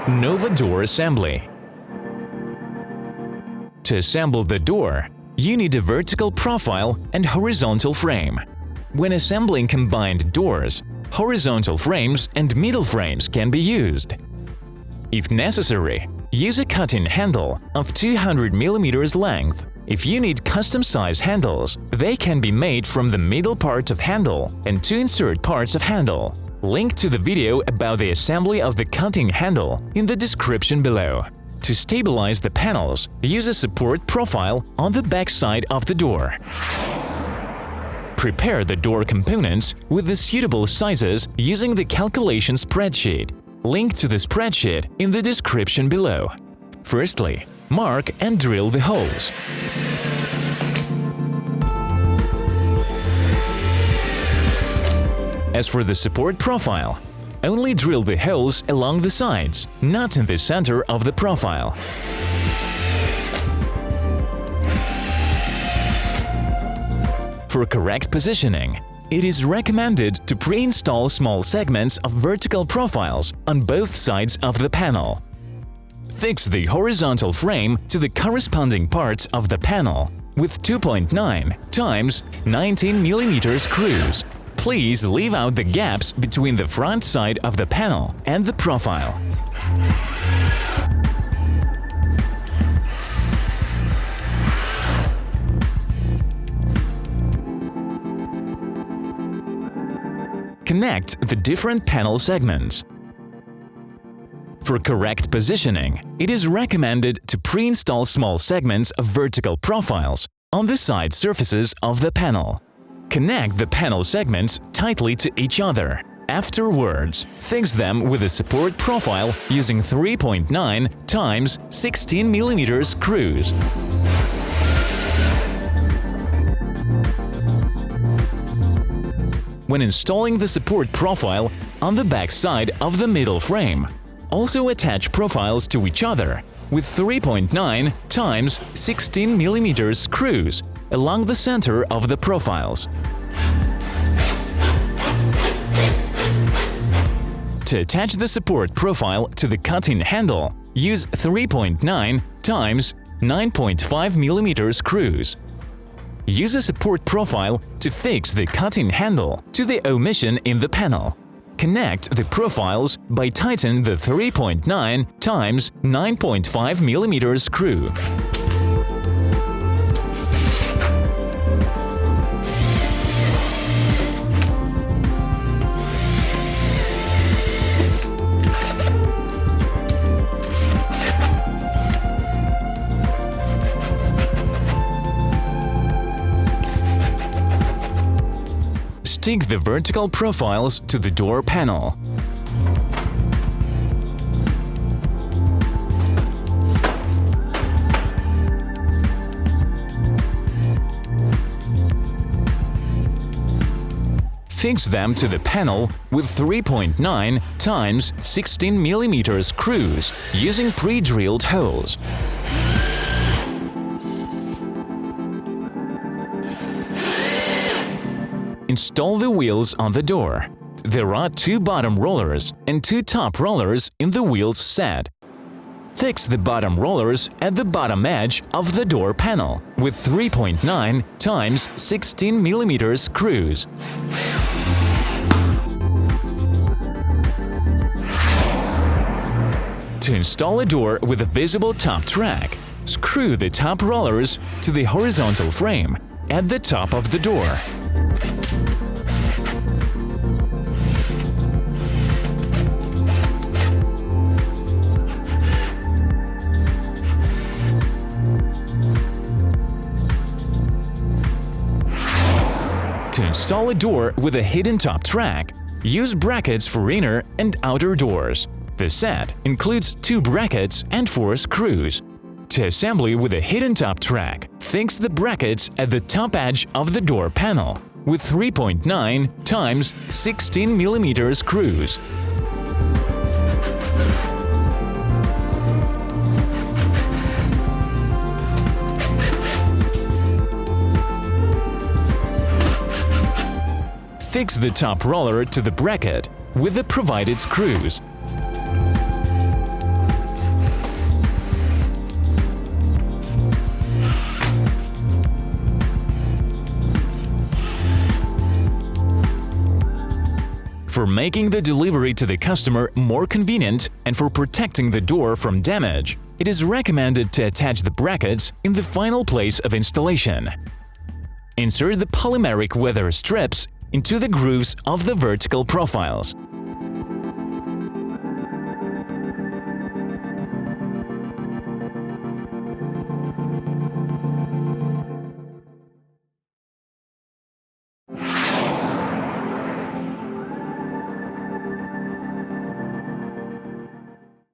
Nova Door Assembly. To assemble the door, you need a vertical profile and horizontal frame. When assembling combined doors, horizontal frames and middle frames can be used. If necessary, use a cut-in handle of 200 mm length. If you need custom-size handles, they can be made from the middle part of handle and two insert parts of handle. Link to the video about the assembly of the cutting handle in the description below. To stabilize the panels, use a support profile on the back side of the door. Prepare the door components with the suitable sizes using the calculation spreadsheet. Link to the spreadsheet in the description below. Firstly, mark and drill the holes. As for the support profile, only drill the holes along the sides, not in the center of the profile. For correct positioning, it is recommended to pre-install small segments of vertical profiles on both sides of the panel. Fix the horizontal frame to the corresponding parts of the panel with 2.9 x 19 mm screws. Please leave out the gaps between the front side of the panel and the profile. Connect the different panel segments. For correct positioning, it is recommended to pre-install small segments of vertical profiles on the side surfaces of the panel. Connect the panel segments tightly to each other. Afterwards, fix them with a support profile using 3.9 x 16 mm screws. When installing the support profile on the back side of the middle frame, also attach profiles to each other with 3.9 x 16 mm screws along the center of the profiles. To attach the support profile to the cut-in handle, use 3.9 x 9.5 mm screws. Use a support profile to fix the cut-in handle to the omission in the panel. Connect the profiles by tightening the 3.9 x 9.5 mm screw. Stick the vertical profiles to the door panel. Fix them to the panel with 3.9 x 16 mm screws using pre-drilled holes. Install the wheels on the door. There are 2 bottom rollers and 2 top rollers in the wheels set. Fix the bottom rollers at the bottom edge of the door panel with 3.9 x 16 mm screws. To install a door with a visible top track, screw the top rollers to the horizontal frame at the top of the door. To install a door with a hidden top track, use brackets for inner and outer doors. The set includes 2 brackets and 4 screws. To assembly with a hidden top track, fix the brackets at the top edge of the door panel with 3.9 x 16 mm screws. Fix the top roller to the bracket with the provided screws. For making the delivery to the customer more convenient and for protecting the door from damage, it is recommended to attach the brackets in the final place of installation. Insert the polymeric weather strips into the grooves of the vertical profiles.